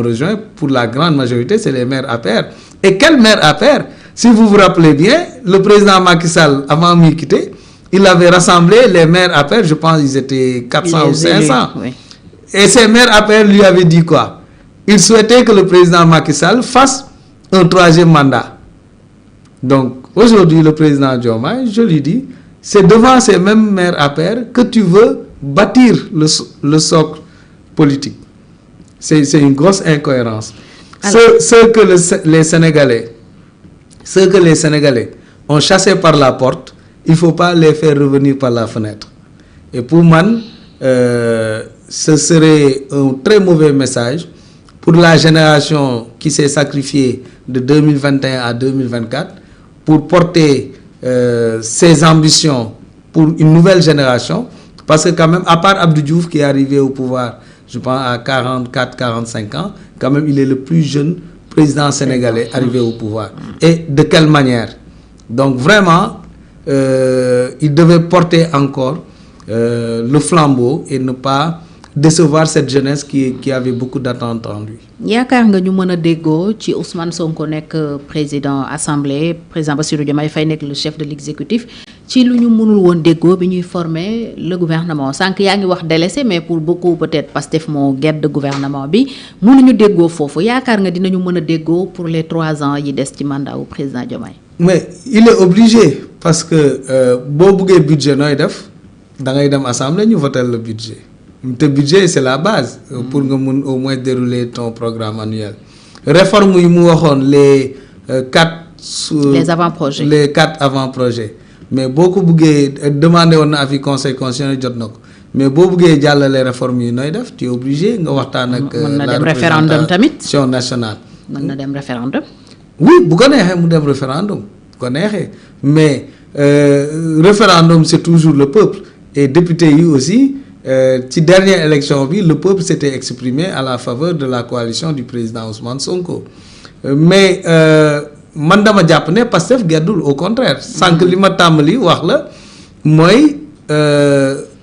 rejoint, pour la grande majorité, c'est les maires APR. Et quel maire APR? Si vous vous rappelez bien, le président Macky Sall, avant de me quitter, il avait rassemblé les maires APR, je pense qu'ils étaient 400 ou 500. Oui. Et ces maires APR lui avaient dit quoi? Il souhaitait que le président Macky Sall fasse un 3e mandat. Donc, aujourd'hui, le président Diomaye, je lui dis, c'est devant ces mêmes maires APR que tu veux bâtir le socle politique. C'est une grosse incohérence. Ce que les Sénégalais ont chassé par la porte, il ne faut pas les faire revenir par la fenêtre. Et pour moi, ce serait un très mauvais message pour la génération qui s'est sacrifiée de 2021 à 2024 pour porter ses ambitions pour une nouvelle génération. Parce que quand même, à part Abdou Diouf qui est arrivé au pouvoir, je pense à 44-45 ans, quand même il est le plus jeune président sénégalais arrivé au pouvoir. Et de quelle manière? Donc vraiment, il devait porter encore le flambeau et ne pas décevoir cette jeunesse qui avait beaucoup d'attentes en lui. yaakaar nga ñu mën a déggoo ci Ousmane Sonko nekk président assemblée, président Bassirou Diomaye Faye nekk le chef de l'exécutif ci lu ñu mënul woon déggoo bi ñuy former le gouvernement sànq yaa ngi wax délaissé, mais pour beaucoup peut-être Pastef moo gedd gouvernement bi mënuñu déggoo foofu yaakaar nga dinañu mën a déggoo pour les 3 ans yi des ci mandat wu président Diomaye. Mais il est obligé parce que boo buggee budget nooy def da ngay dem assemblée ñu voter le budget. Le budget, c'est la base pour que au moins dérouler ton programme annuel. Réforme, les 4 avant-projets. Les 4 avant-projets. Mais beaucoup de demander un avis conseil constitutionnel. Mais beaucoup de les réformes, tu es obligé de voir la représentation nationale. Référendum? Oui, vous connaissez un référendum. Mais référendum, c'est toujours le peuple. Et député aussi. Ci dernière élection, le peuple s'était exprimé à la faveur de la coalition du président Ousmane Sonko. Mais man dama japp ne Pastef gerdul, au contraire. Sank li ma tamali wax la moy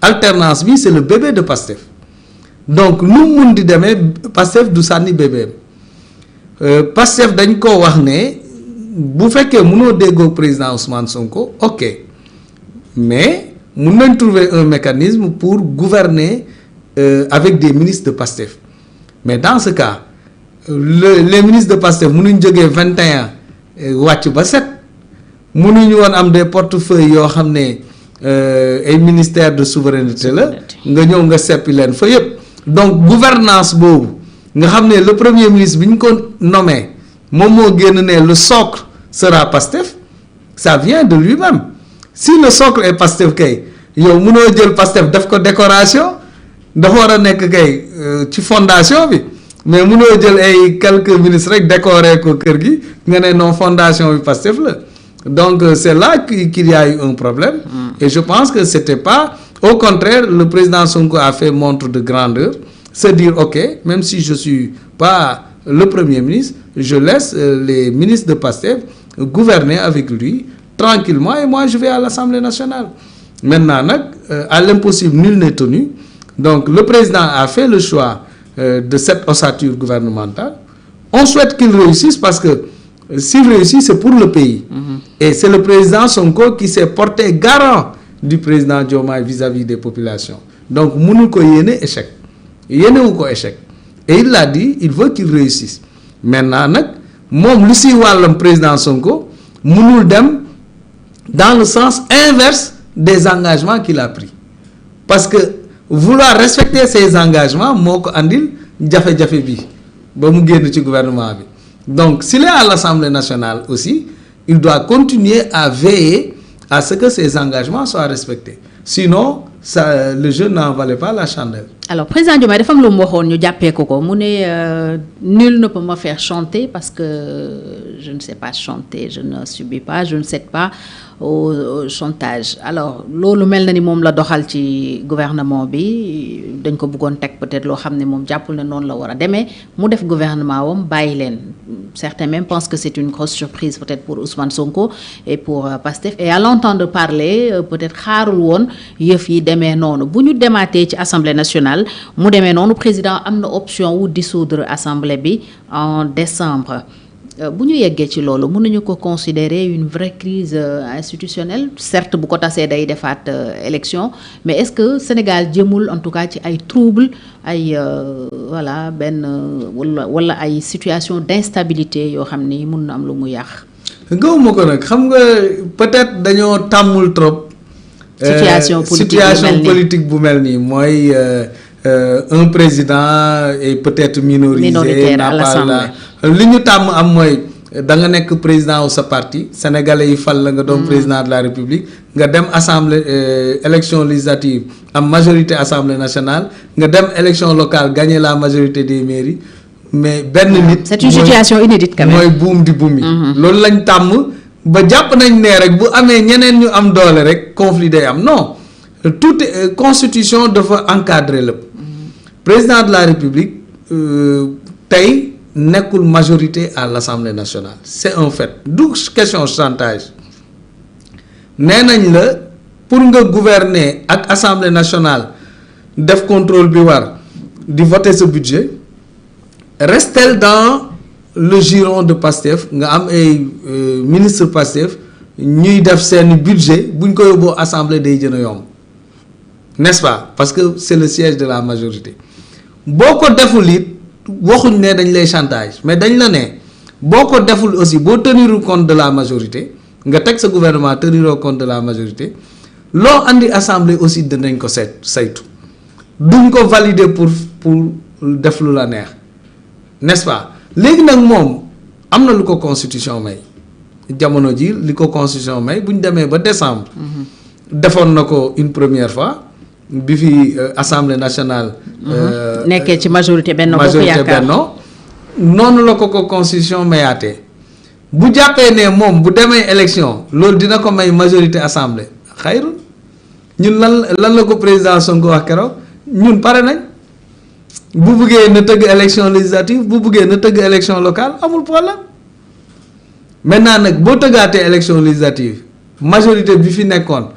alternance bi c'est le bébé de Pastef. Donc nu mun di démé Pastef du sanni bébé. Pastef dañ ko wax ne bu féké mëno déggo président Ousmane Sonko, OK. Mais nous devons trouver un mécanisme pour gouverner avec des ministres de Pastef. Mais dans ce cas, les ministres de Pastef, nous avons 21 watch ba 7. Nous avons des portefeuilles et ministère de souveraineté là, nous avons donc gouvernance bobu, le premier ministre bi ñu ko nommé, le socle sera Pastef, ça vient de lui-même. Si le socle est Pastef kay yow mënoo jël Pastef def ko décoration dafa war a nekk kay ci fondation bi mais mënoo jël ay quelques ministres rek décorer ko kër gi nga ne non fondation bi Pastef la donc c'est là qu'il y a eu un problème et je pense que c'était pas au contraire le président Sonko a fait montre de grandeur se dire OK même si je suis pas le premier ministre je laisse les ministres de Pastef gouverner avec lui tranquillement et moi je vais à l'Assemblée nationale. Maintenant, à l'impossible, nul n'est tenu. Donc le président a fait le choix de cette ossature gouvernementale. On souhaite qu'il réussisse parce que s'il réussit, c'est pour le pays. Et c'est le président Sonko qui s'est porté garant du président Diomaye vis-à-vis des populations. Donc, nous avons échec. Échec. Et il l'a dit, il veut qu'il réussisse. Maintenant, le président Sonko, nous dem dans le sens inverse des engagements qu'il a pris. Parce que vouloir respecter ses engagements, moko andil jafé bi ba mu génn ci gouvernement bi. Donc s'il est à l'Assemblée nationale aussi, il doit continuer à veiller à ce que ses engagements soient respectés. Sinon, le jeu n'en valait pas la chandelle. Alors, président Diomaye, dafa am lu mu waxoon ñu jàppee ko mu ne nul ne peut me faire chanter parce que je ne sais pas chanter, je ne subis pas, je ne cède pas au chantage. Alors, loolu mel na ni moom la doxal ci gouvernement bi dañ ko bëggoon teg peut-être loo xam ne moom jàppul ne noonu la war a demee mu def gouvernement wam bàyyi leen. Certains même pensent que c'est une grosse surprise peut-être pour Ousmane Sonko et pour Pastef. Et à l'entendre parler, peut-être xaarul woon yëf yi demee noonu bu ñu demaatee ci Assemblée nationale. nationale mu demee noonu président am na option wu dissoudre assemblée bi en décembre. Bu ñu yeggee ci loolu mën nañu ko considérer une vraie crise institutionnelle certes bu ko tasee day defaat élection mais est-ce que Sénégal jëmul en tout cas ci ay trouble ay voilà benn wala ay situation d'instabilité yoo xam ni mun na am lu mu yàq. gëwuma ko nag xam nga peut-être dañoo tàmmul trop. situation politique bu mel nii mooy un président est peut-être minorisé à l'Assemblée. li ñu tàmm am mooy da nga nekk président wu sa parti sénégalais yi fal la nga doon président de la république nga dem assemblée élection législative am majorité assemblée nationale nga dem élection locale gagner la majorité des mairies mais benn nit. C'est une situation inédite quand même. mooy buum di buum yi. loolu lañ tàmm ba jàpp nañ ne rek bu amee ñeneen ñu am doole rek conflit day am non toute constitution dafa encadrer lépp. président de la république tey. nekkul majorité à l'Assemblée nationale c'est un fait du question chantage nee nañ la pour nga gouverner ak Assemblée nationale def contrôle bi war di voter ce budget rester dans le giron de Pastef nga am ay ministre Pastef ñuy def seen budget buñ ko yóbboo Assemblée day gën a yomb n'est-ce pas parce que c'est le siège de la majorité boo ko deful it waxuñ ne dañ lay chantage mais dañ la ne boo ko deful aussi boo tenir compte de la majorité nga teg sa gouvernement tenir compte de la majorité loo andi assemblée aussi dinañ ko saytu duñ ko valider pour def lu la neex n'est-ce pas léegi nag moom am na lu ko constitution may jamono ji li ko constitution may bu ñu demee ba décembre defoon na ko une première fois bi fi assemblée nationale. nekkee ci majorité Benno Bokk Yaakaar noonu la ko constitution mayaatee bu jàppee ne moom bu demee élection loolu dina ko may majorité assemblée xayrul ñun lan la ko président Sonko wax keroog ñun pare nañ bu buggee na tëgg élection législative bu buggee na tëgg élection locale amul problème maintenant nag boo tëggaatee élection législative majorité bi fi nekkoon.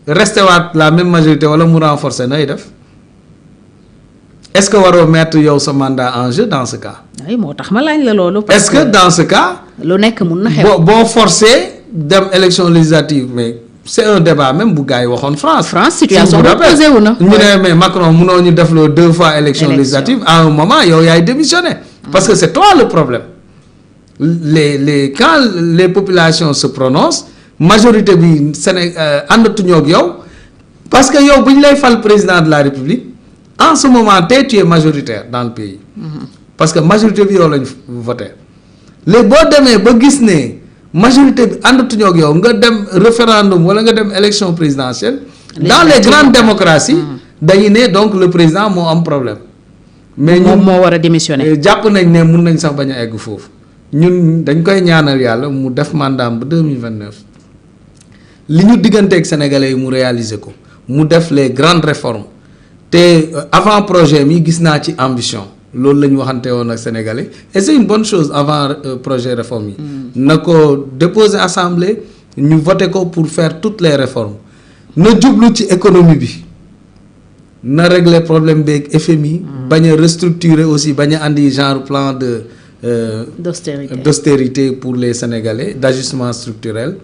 resté waat la même majorité wala mu renforcer nay def est-ce que waroo mettre yow sa mandat en jeu dans ce cas. oui moo tax ma laaj la loolu. est-ce que dans ce cas. lu nekk mun na xew boo forcé dem élection législative mais c'est un débat même bu gars yi waxoon France. situation boobu posé wu na. ñu ne mais Macron munoo ñu defloo 2 fois élection législative à un moment yow yaay démissionné. parce que c'est toi le problème quand les populations se prononcent. majorité bi àndatuñoo ak yow parce que yow bu ñu lay fal président de la république en ce moment tu es majoritaire dans le pays. parce que majorité bi yow lañ voté léegi boo demee ba gis ne majorité bi àndatuñoo ak yow nga dem référendum wala nga dem élection présidentielle. dans les grandes démocraties. dañu ne donc le président moo am problème. mais ñun moo war a démissionner. jàpp nañ ne mun nañ sax bañ a egg foofu ñun dañ koy ñaanal yàlla mu def mandat ba 2029. li ñu digganteeg sénégalais yi mu réaliser ko mu def les grandes réformes te avant projet mi gis naa ci ambition loolu la ñu waxante woon ak sénégalais et c'est une bonne chose avant projet réforme yi. na ko déposer assemblée ñu voter ko pour faire toutes les réformes na jublu ci économie bi na régler problème beeg FMI. bañ a restructurer aussi bañ a andi genre plan de. d'austérité pour les sénégalais d'ajustement structurel.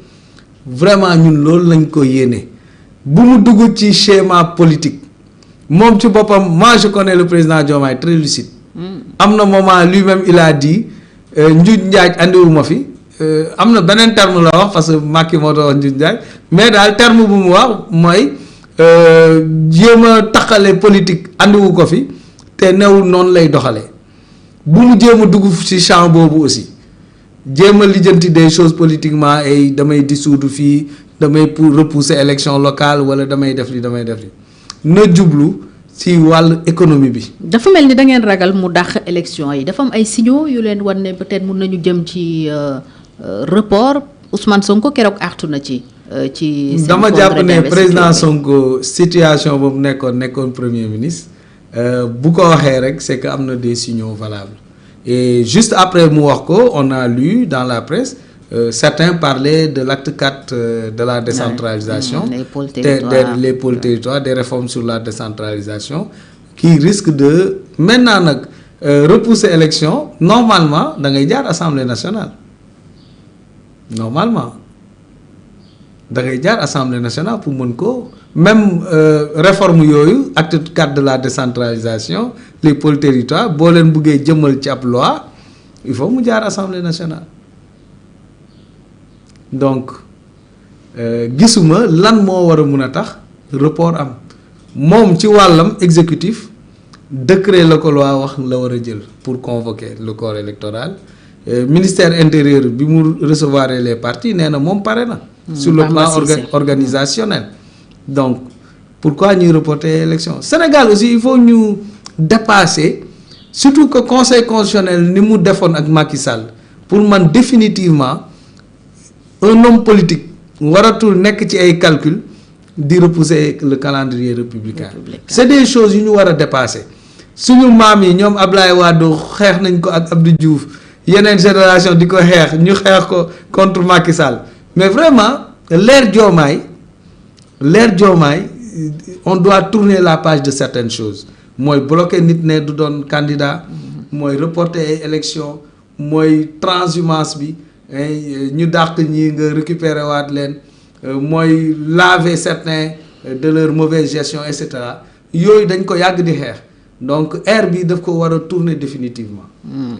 vraiment ñun loolu lañ ko yéene bu mu dugg ci schéma politique moom ci boppam moi je connais le président Diomaye très lucide. am na moment lui-même il a dit njuuj njaaj andiwuma fi am na beneen terme la wax parce que Macky moo doon wax njuuj njaaj mais daal terme bu mu wax mooy jéem a taqale politique andiwu ko fi te newul noonu lay doxalee bu mu jéem a dugg ci champ boobu aussi. jéem a lijjanti des choses politiquement ay damay dissoudre fii damay pour repousser élection locale wala damay def li na jublu ci wàllu économie bi. dafa mel ni da ngeen ragal mu dàq élection yi dafa am ay signaux yu leen wan ne peut-être mun nañu jëm ci report Ousmane Sonko keroog artu na ci. dama jàpp ne président Sonko situation boobu nekkoon premier ministre bu ko waxee rek c'est que am na des signaux valables. Et juste après mu wax ko on a lu dans la presse certains parlaient de l'acte 4 de la décentralisation. Les pôles territoires. Les pôles territoires, des réformes sur la décentralisation qui risque de maintenant nag repousser élection normalement da ngay jaar assemblée nationale normalement da ngay jaar assemblée nationale pour mën ko même réforme yooyu acte 4 de la décentralisation les pôles territoires boo leen buggee jëmmal ci ab loi il faut mu jaar assemblée nationale donc gisuma lan moo war a mun a tax report am moom ci wàllam exécutif décret la ko loi wax la war a jël pour convoquer le corps électoral ministère intérieur bi mu recevoir les partis nee na moom pare na sur le plan organisationnel donc pourquoi ñuy reporter élection Sénégal aussi il faut ñu dépasser surtout que conseil constitutionnel ni mu defoon ak Macky Sall pour man définitivement un homme politique waratul nekk ci ay calcul di repousser le calendrier républicain c'est des choses yu ñu war a dépasser suñu maam yi ñoom Ablaye Wade xeex nañ ko ak Abdou Diouf yeneen génération di ko xeex ñu xeex ko contre Macky Sall mais vraiment l'ère Diomaye on doit tourner la page de certaines choses mooy bloquer nit ne du doon candidat mooy reporter ay élection mooy transhumance bi ñu dàq ñi nga récupérer waat leen mooy laver certains de leur mauvaise gestion et cetera yooyu dañ ko yàgg di xeex donc ère bi daf ko war a tourner définitivement.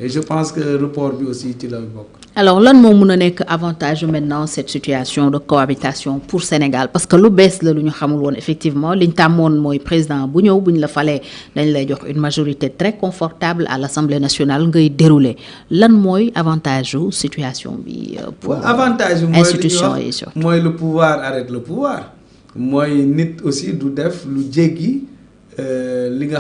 Et je pense que report bi aussi ci la bokk. alors lan moo mun a nekk avantage maintenant cette situation de cohabitation pour Sénégal parce que lu bees la lu ñu xamul woon effectivement liñ tàmmoon mooy président bu ñëw bu ñu la falee dañ lay jox une majorité très confortable à l'Assemblée nationale ngay dérouler lan mooy avantage yu situation bi. pour avantage bi institution yi surtout mooy le pouvoir arrête le pouvoir mooy nit aussi du def lu jéggi li nga